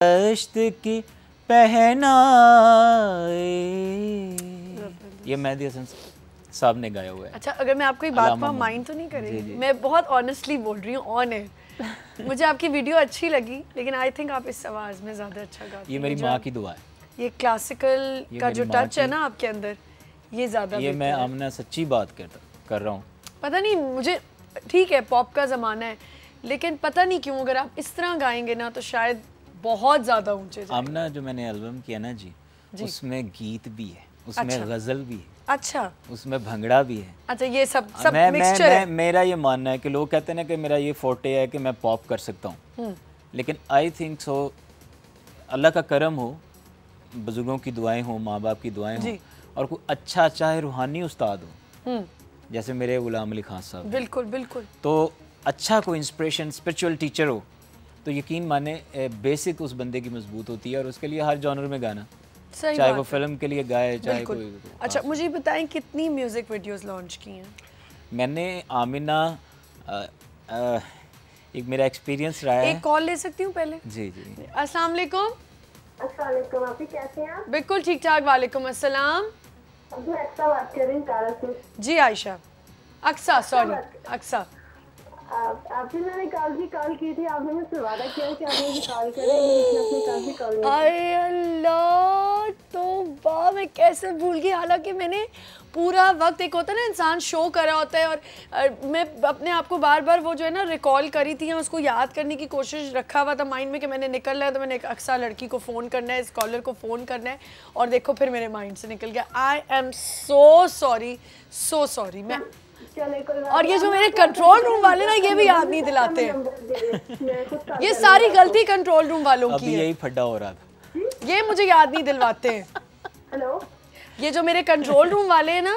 दश्त की पहनाए, ये मेहदी हसन साहब ने गाया हुआ है। अच्छा, अगर मैं आपको एक बात को माइंड तो नहीं करेंगी, मैं बहुत ऑनेस्टली बोल रही हूँ, ऑन है, मुझे आपकी वीडियो अच्छी लगी, लेकिन आई थिंक आप इस आवाज़ में ज़्यादा अच्छा गाते हैं। ये मेरी माँ की दुआ है। ये क्लासिकल का जो टच है ना आपके अंदर, ये ज़्यादा, ये मैं आमना सच्ची बात कर रहा हूँ। पता नहीं मुझे, ठीक है पॉप का ज़माना है, लेकिन पता नहीं क्यों अगर आप इस तरह गाएंगे ना तो शायद बहुत ज़्यादा ऊंचे जाएंगे। आमना जो मैंने एल्बम किया ना जी, उसमें गीत भी है, उसमें गज़ल भी है, अच्छा, उसमें भंगड़ा भी है। अच्छा, ये सब मिक्सचर है। मेरा ये मानना है कि लोग कहते हैं ना कि मेरा ये फोटे है कि मैं पॉप कर सकता हूँ, लेकिन आई थिंक सो अल्लाह का करम हो, बुजुर्गों की दुआएं हो, माँ बाप की दुआएं हो, और कोई अच्छा चाहे रूहानी उस्ताद हो, जैसे मेरे गुलाम अली खान साहब, बिल्कुल बिल्कुल, तो अच्छा कोई इंस्पिरेशन स्पिरिचुअल टीचर हो तो यकीन माने बेसिक उस बंदे की मजबूत होती है, और उसके लिए हर जॉनर में गाना, चाहे वो फिल्म के लिए गाए चाहे कोई। अच्छा, मुझे बताएं कितनी म्यूजिक वीडियोस लॉन्च की हैं? मैंने आमिना एक मेरा एक्सपीरियंस रहा है। एक कॉल ले सकती हूँ पहले? जी जी। अस्सलाम वालेकुम। अस्सलाम वालेकुम, आप कैसे हैं आप? बिल्कुल ठीक ठाक, वालेकुम अस्सलाम। अक्सा बात कर रही हूँ कारा से। जी आयशा, अक्सा, सॉरी अक्सा। आपसे मैंने कॉल की थी, आपने मुझसे वादा किया कि आप मुझे कॉल करेंगे। अरे अल्लाह, तो वाह, मैं कैसे भूल गई, हालांकि मैंने पूरा वक्त, एक होता है ना इंसान शो कर रहा होता है, और मैं अपने आप को बार बार वो जो है ना रिकॉल करी थी, उसको याद करने की कोशिश रखा हुआ था माइंड में कि मैंने निकलना है, तो मैंने एक अक्सा लड़की को फ़ोन करना है, स्कॉलर को फ़ोन करना है, और देखो फिर मेरे माइंड से निकल गया। आई एम सो सॉरी मैं, और ये जो मेरे कंट्रोल रूम वाले ना, ये भी याद नहीं दिलाते हैं, ये सारी गलती कंट्रोल रूम वालों की है। यही फड्डा हो रहा था, ये मुझे याद नहीं दिलवाते हैं। हेलो, ये जो मेरे कंट्रोल रूम वाले हैं ना,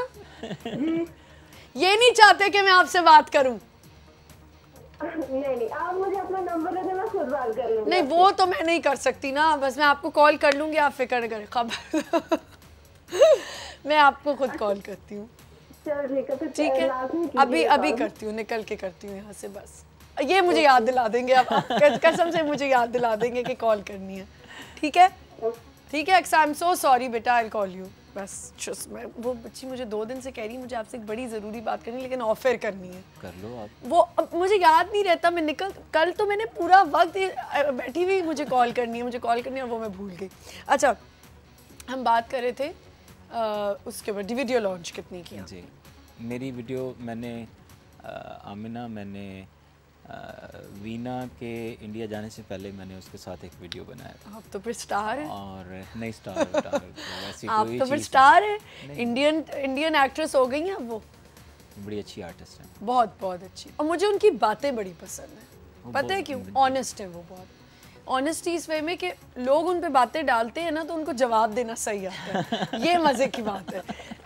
ये नहीं चाहते कि मैं आपसे बात करूं। नहीं, आप मुझे अपना नंबर दे दें, मैं खुद बात कर लूंगी। नहीं, वो तो मैं नहीं कर सकती ना, बस मैं आपको कॉल कर लूंगी, आप फिक्र करें, खबर मैं आपको खुद कॉल करती हूँ। ठीक है, अभी करती हूँ, निकल के करती हूँ यहाँ से, बस ये मुझे याद दिला देंगे आप, कसम से मुझे याद दिला देंगे कि कॉल करनी है। ठीक है, ठीक है Aqsa, I am so sorry बेटा, आई विल कॉल यू। बस मैं, वो बच्ची मुझे 2 दिन से कह रही है मुझे आपसे एक बड़ी ज़रूरी बात करनी है, लेकिन ऑफर करनी है। कर लो आप। वो अब मुझे याद नहीं रहता, मैं कल तो मैंने पूरा वक्त बैठी हुई, मुझे कॉल करनी है, और वो मैं भूल गई। अच्छा, हम बात कर रहे थे उसके बाद वीडियो लॉन्च कितनी की? जी, मेरी वीडियो मैंने आमिना, मैंने वीना के इंडिया जाने से पहले मैंने उसके साथ एक वीडियो बनाया था। आप तो फिर स्टार हैं। और नहीं स्टार वैसी आप कोई तो फिर स्टार हैं, इंडियन एक्ट्रेस हो गई हैं अब वो। बड़ी अच्छी आर्टिस्ट है, बहुत अच्छी, और मुझे उनकी बातें बड़ी पसंद है। पता है क्यों? ऑनेस्ट है वो, बहुत ऑनेस्टी इस वे में कि लोग उन पे बातें डालते हैं ना तो उनको जवाब देना सही आता है। ये मज़े की बात है।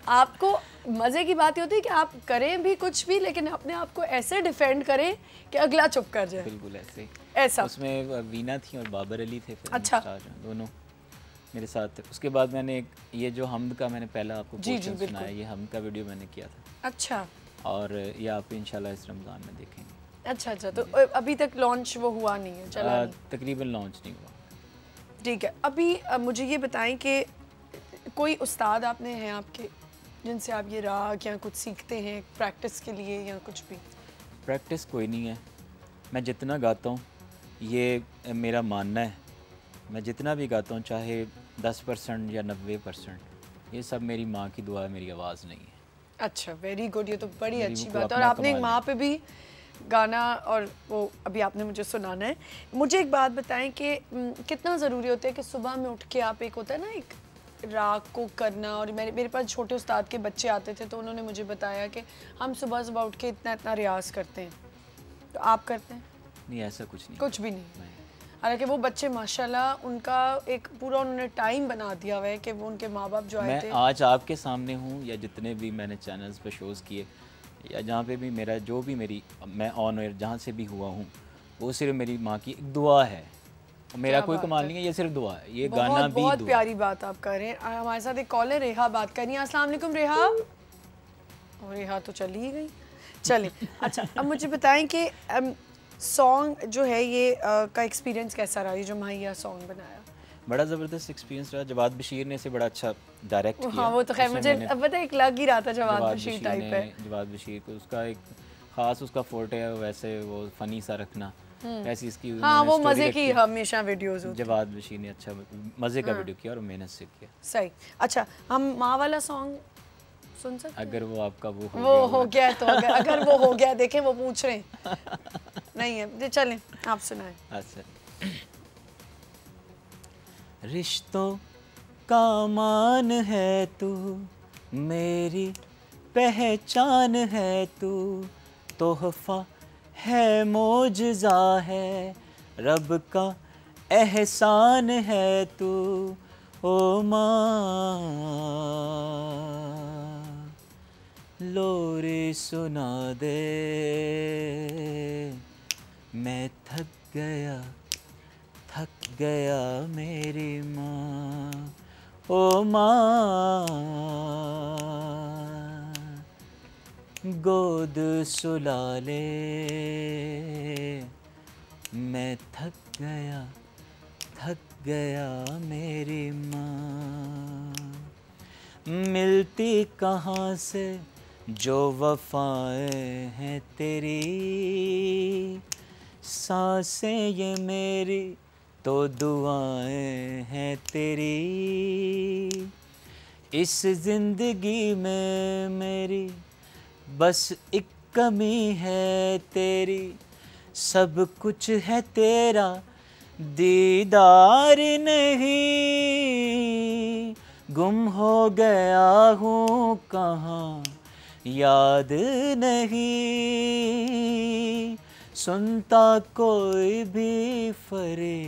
आपको मज़े की बात ये होती है कि आप करें भी कुछ भी, लेकिन अपने आप को ऐसे डिफेंड करें कि अगला चुप कर जाए। बिल्कुल ऐसे, ऐसा। उसमें वीना थी और बाबर अली थे, फिर अच्छा, दोनों मेरे साथ थे। उसके बाद मैंने एक ये जो हमद का मैंने पहला आपको पोर्शन सुनाया, ये हमद का वीडियो मैंने किया था। अच्छा, और ये आप इंशाल्लाह इस रमज़ान में देखेंगे। अच्छा, तो अभी तक लॉन्च वो हुआ नहीं है, चला तकरीबन लॉन्च नहीं हुआ। ठीक है, अभी मुझे ये बताएं कि कोई उस्ताद आपने हैं आपके जिनसे आप ये राग या कुछ सीखते हैं प्रैक्टिस के लिए, या कुछ भी? प्रैक्टिस कोई नहीं है, मैं जितना गाता हूँ, ये मेरा मानना है, मैं जितना भी गाता हूँ चाहे 10% या 90%, ये सब मेरी माँ की दुआ है, मेरी आवाज़ नहीं है। अच्छा, वेरी गुड, ये तो बड़ी अच्छी बात है। और आपने एक माँ पे भी गाना, और वो अभी आपने मुझे सुनाना है। मुझे एक बात बताएं कि कितना ज़रूरी होता है कि सुबह में उठ के आप, एक होता है ना एक राग को करना, और मेरे पास छोटे उस्ताद के बच्चे आते थे तो उन्होंने मुझे बताया कि हम सुबह उठ के इतना रियाज करते हैं, तो आप करते हैं? नहीं, ऐसा कुछ नहीं, कुछ भी नहीं। हालांकि वो बच्चे माशाल्लाह, उनका एक पूरा उन्होंने टाइम बना दिया हुआ है कि वो उनके माँ बाप जो आए थे। मैं आज आपके सामने हूँ, या जितने भी मैंने चैनल्स पे शोज़ किए, या जहाँ पे भी मेरा जो भी मैं ऑन एयर जहाँ से भी हुआ हूँ, वो सिर्फ मेरी माँ की एक दुआ है, मेरा कोई कमाल नहीं है, ये सिर्फ दुआ है। ये गाना भी बहुत प्यारी बात आप कर रहे हैं। हमारे साथ एक कॉलर रेहा बात कर रही है। अस्सलाम वालेकुम रेहा। और रेहा तो चली ही गई, चले। अच्छा, अब मुझे बताएं कि सॉन्ग जो है ये का एक्सपीरियंस कैसा रहा, ये जो माहिया सॉन्ग बनाया? बड़ा ज़बरदस्त एक्सपीरियंस रहा। जवाद बशीर ने इसे बड़ा अच्छा डायरेक्ट किया। हाँ वो तो खैर मुझे अब पता है एक लग ही रहा था जवाद बशीर टाइप है। जवाद बशीर को उसका एक ख़ास उसका फोर्टे है, वैसे वो फ़नी सा रखना, ऐसी इसकी हाँ वो मज़े की हमेशा वीडियोस होती। जवाद बशीर ने अच्छा मज़े का वीडियो किया और मेहनत से किया। सही। अच्छा हम माँ वाला सॉन्ग सुन सकते हैं? अगर वो आपका वो हो गया तो अगर वो हो गया, देखें वो पूछ रहे हैं नहीं है, चलें आप सुनाएं। अच्छा। रिश्तों का मान है तू, मेरी पहचान है तू, तोहफा है मोजज़ा है, रब का एहसान है तू, ओ माँ लोरी सुना दे, मैं थक गया मेरी माँ, ओ माँ गोद सुला ले, मैं थक गया मेरी माँ, मिलती कहाँ से जो वफ़ाएं हैं तेरी, सांसें ये मेरी तो दुआएं हैं तेरी, इस ज़िंदगी में मेरी बस एक कमी है तेरी, सब कुछ है तेरा दीदार नहीं, गुम हो गया हूँ कहाँ याद नहीं, सुनता कोई भी फरे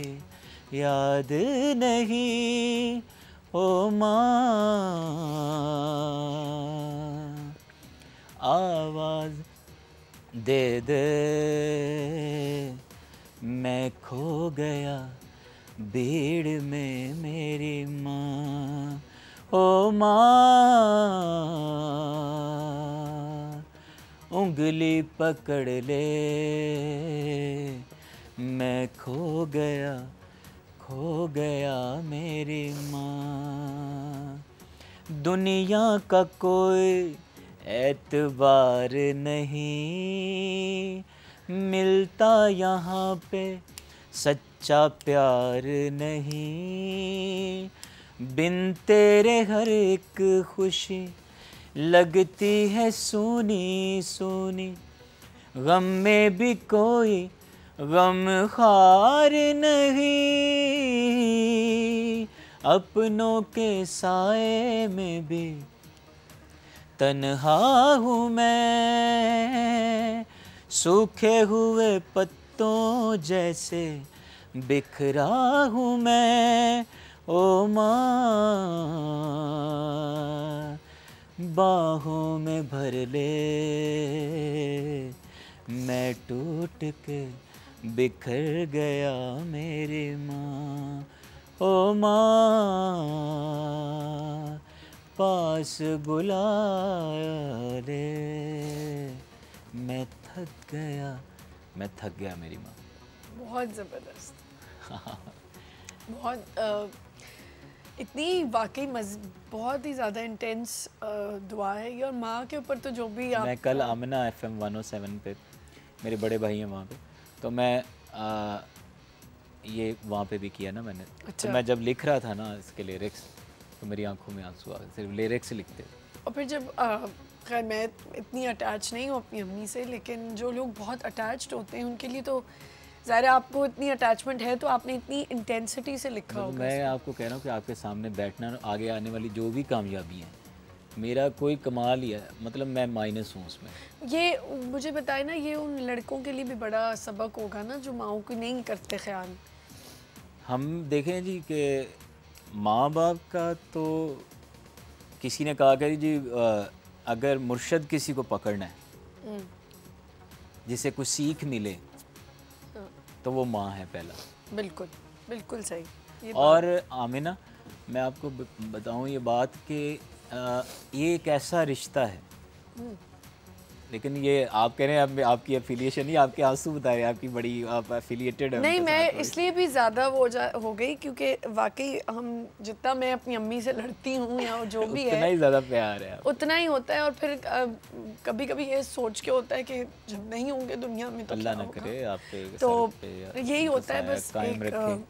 याद नहीं, ओ माँ आवाज़ दे दे, मैं खो गया भीड़ में मेरी माँ, ओ माँ उंगली पकड़ ले, मैं खो गया मेरी माँ, दुनिया का कोई एतबार नहीं, मिलता यहाँ पे सच्चा प्यार नहीं, बिन तेरे हर एक खुशी लगती है सूनी सूनी, गम में भी कोई गम खार नहीं, अपनों के साए में भी तन्हा हूँ मैं, सूखे हुए पत्तों जैसे बिखरा हूँ मैं, ओ माँ बाहों में भर ले, मैं टूट के बिखर गया मेरी माँ, ओ माँ पास बुला ले, मैं थक गया मेरी माँ। बहुत ज़बरदस्त बहुत इतनी वाकई बहुत ही ज़्यादा इंटेंस दुआ है ये, और माँ के ऊपर तो जो भी आप मैं कल आमिना FM 107 पे, मेरे बड़े भाई हैं वहाँ पे, तो मैं ये वहाँ पे भी किया ना मैंने। अच्छा। तो मैं जब लिख रहा था ना इसके लिरिक्स, तो मेरी आंखों में आंसू आ गए, सिर्फ लिरिक्स लिखते। और फिर जब खैर मैं इतनी अटैच नहीं हूँ अपनी अम्मी से, लेकिन जो लोग बहुत अटैच्ड होते हैं उनके लिए तो ज़ाहिर आपको इतनी अटैचमेंट है, तो आपने इतनी इंटेंसिटी से लिखा होगा। मैं आपको कह रहा हूँ कि आपके सामने बैठना, आगे आने वाली जो भी कामयाबी है मेरा कोई कमाल ही है, मतलब मैं माइनस हूँ उसमें। ये मुझे बताए ना, ये उन लड़कों के लिए भी बड़ा सबक होगा ना जो माँओं को नहीं करते ख्याल। हम देखें जी कि माँ बाप का तो किसी ने कहा कि जी अगर मुर्शद किसी को पकड़ना है जिसे कुछ सीख मिले तो वो माँ है पहला। बिल्कुल बिल्कुल सही। और आमिना मैं आपको बताऊँ ये बात कि ये एक ऐसा रिश्ता है लेकिन ये आप कह रहे हैं अब आपकी एफिलिएशन नहीं, आपके आंसू बता रहे हैं आपकी बड़ी आप एफिलिएटेड है। नहीं, मैं इसलिए भी ज़्यादा हो गई क्योंकि वाकई हम जितना मैं अपनी अम्मी से लड़ती हूँ या जो भी है उतना ही ज़्यादा प्यार है, उतना ही होता है। और फिर कभी कभी ये सोच के होता है कि जब नहीं होंगे दुनिया में तो अल्लाह ना करे आप पे, तो यही होता है बस एक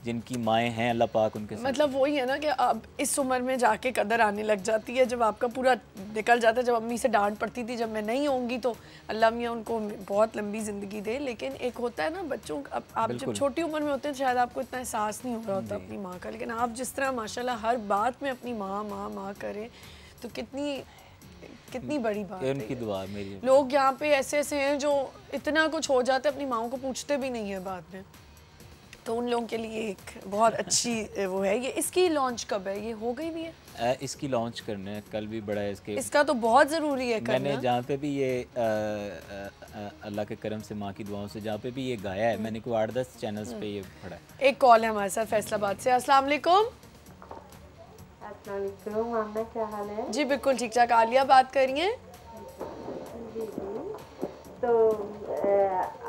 जिनकी माएँ हैं अल्लाह पाक उनके मतलब वही है ना कि अब इस उम्र में जाके कदर आने लग जाती है जब आपका पूरा निकल जाता है। जब अम्मी से डांट पड़ती थी जब मैं नहीं होंगी तो अल्लाह मियाँ उनको बहुत लंबी ज़िंदगी दे। लेकिन एक होता है ना बच्चों आप जब छोटी उम्र में होते हैं शायद आपको इतना एहसास नहीं हो रहा होता अपनी माँ का, लेकिन आप जिस तरह माशाल्लाह हर बात में अपनी माँ माँ माँ करें तो कितनी बड़ी बात है। उनकी दुआ मेरी। लोग यहाँ पे ऐसे ऐसे हैं जो इतना कुछ हो जाते अपनी माँ को पूछते भी नहीं है बाद में, तो उन लोगों के लिए एक बहुत अच्छी वो है। ये इसकी लॉन्च कब है? ये हो गई भी है? इसकी लॉन्च करना है, कल भी बड़ा है इसका तो बहुत ज़रूरी है करना। मैंने जहाँ पे भी ये अल्लाह के करम से माँ की दुआओं से जहाँ पे भी ये गाया है मैंने कोई 8-10 चैनल्स पे ये पढ़ा है। एक कॉल है हमारे साथ फैसलाबाद से। अस्सलाम वालेकुम। अस्सलाम वालेकुम, आमना क्या हाल है? जी बिल्कुल ठीक ठाक। आलिया बात कर रही हैं? जी तो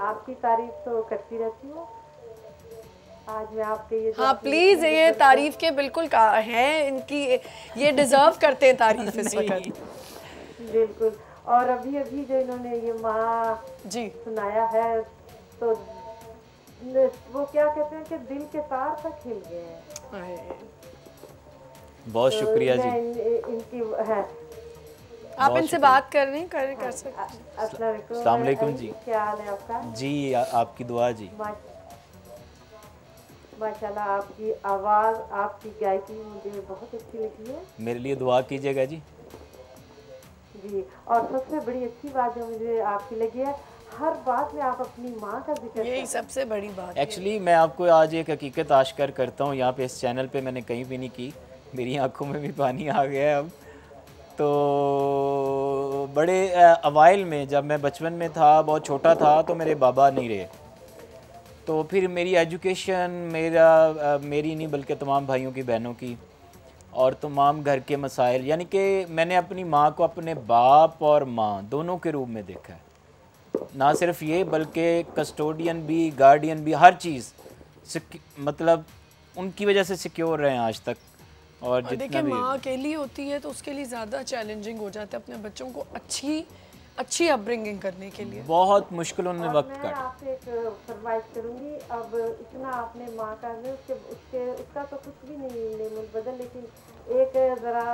आपकी तारीफ तो करती रहती हूँ। आज मैं आपके ये हाँ प्लीज ये तारीफ के बिल्कुल हैं इनकी, ये डिजर्व करते हैं तारीफ इस वक्त। बिल्कुल। और अभी अभी जो इन्होंने ये माँ जी सुनाया है तो वो क्या कहते हैं कि दिल के तार तक खिल गए हैं। बहुत शुक्रिया जी। इनकी है आप इनसे बात कर रही कर सकते। अस्सलाम वालेकुम जी, क्या हाल है आपका? जी आपकी दुआ जी। माशाल्लाह आपकी आवाज़ आपकी गायकी मुझे बहुत अच्छी लगी है। मेरे लिए दुआ कीजिएगा जी। जी और सबसे बड़ी अच्छी बात जो मुझे आपकी लगी है हर बात में आप अपनी माँ का जिक्र, यही सबसे बड़ी बात। एक्चुअली मैं आपको आज एक हकीकत आश्कर करता हूँ यहाँ पे इस चैनल पे मैंने कहीं भी नहीं की, मेरी आंखों में भी पानी आ गया है अब। तो बड़े अवाइल में जब मैं बचपन में था बहुत छोटा था तो मेरे बाबा नहीं रहे, तो फिर मेरी एजुकेशन मेरी नहीं बल्कि तमाम भाइयों की बहनों की और तमाम घर के मसाइल, यानी कि मैंने अपनी माँ को अपने बाप और माँ दोनों के रूप में देखा है। ना सिर्फ ये बल्कि कस्टोडियन भी गार्डियन भी, हर चीज़ मतलब उनकी वजह से सिक्योर रहे हैं आज तक। और देखिए माँ अकेली होती है तो उसके लिए ज़्यादा चैलेंजिंग हो जाता है अपने बच्चों को अच्छी अपब्रिंगिंग करने के लिए, बहुत मुश्किलों में वक्त काटा। मैं आपसे एक फरमाइश करूँगी, अब इतना आपने माँ का उसका तो कुछ भी नहीं बदल, लेकिन एक ज़रा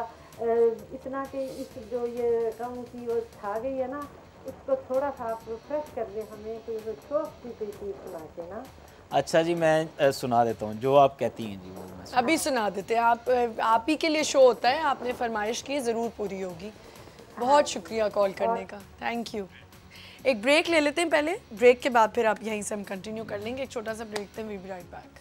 इतना कि इस जो ये कम की वो छा गई है ना उसको थोड़ा सा आप फ्रेश कर दें, हमें कोई छोटी सी सुना के ना। अच्छा जी मैं सुना देता हूँ जो आप कहती हैं जी वो अभी सुना देते हैं। आप ही के लिए शो होता है, आपने फरमाइश की ज़रूर पूरी होगी। बहुत शुक्रिया कॉल करने का, थैंक यू। एक ब्रेक ले लेते हैं पहले, ब्रेक के बाद फिर आप यहीं से हम कंटिन्यू कर लेंगे। एक छोटा सा ब्रेक दें, वी बी राइट बैक।